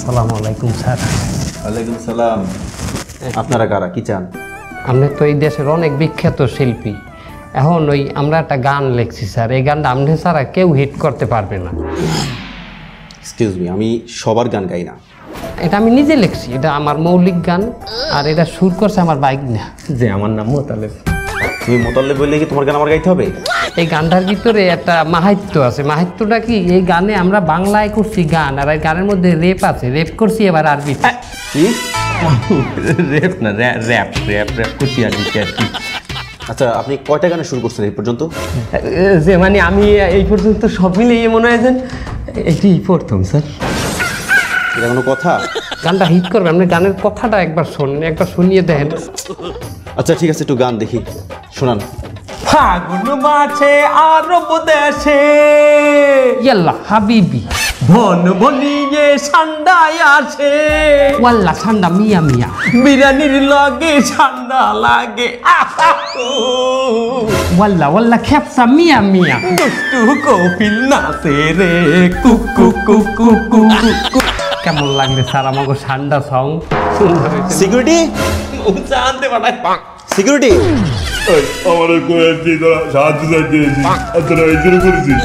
আসসালামু আলাইকুম স্যার। ওয়ালাইকুম সালাম। আপনারা কারা, কি চান? আপনি তো এই দেশের অনেক বিখ্যাত শিল্পী, এখন ওই আমরা একটা গান লিখছি স্যার, এই গানটা আপনি ছাড়া কেউ হিট করতে পারবে না। এক্সকিউজ মি, আমি সবার গান গাই না। এটা আমি নিজে লিখছি, এটা আমার মৌলিক গান, আর এটা সুর করছে আমার বাইক না। যে আমার নাম মোতালেব। তুমি মোতাল্লে বললে কি তোমার গান আমার গাইতে হবে? এই গানটার ভিতরে একটা মাহাত্ম্য আছে। মাহাত্ম্যটা কি, এই গানে আমরা বাংলায় করছি গান, আর এই গানের মধ্যে রেপ আছে, রেপ করছি এবার আরবি। কি র্যাপ না, র্যাপ র্যাপ র্যাপ করছি আর কি। আচ্ছা, আপনি কয়টা গানে শুরু করছেন এই পর্যন্ত? যে মানে আমি এই পর্যন্ত সব মিলিয়ে মনে হয় যেন এটি প্রথম স্যার। এটা কোনো কথা? গানটা হিট করবে, আপনি গানের কথাটা একবার শোনেন, একবার শুনিয়ে দেখেন। আচ্ছা ঠিক আছে, একটু গান দেখি, শোনান। ফাগুন মাছে আরব দেশে ইয়াল্লা হাবিবি বন বনিয়ে ঠান্ডায় আসে, ওয়াল্লা ঠান্ডা মিয়া মিয়া, বিরানির লগে ঠান্ডা লাগে, ওয়াল্লা ওয়াল্লা খেপসা মিয়া মিয়া। দুষ্টু কপিল নাচে রে কুকু কুকু কুকু। কেমন লাগবে স্যার আমাকে ঠান্ডা সং? সিকিউরিটি, জানতে পারে সিকিউরিটি, আমার সাহায্য চাইছি, তোরা এই জন্য করেছিস।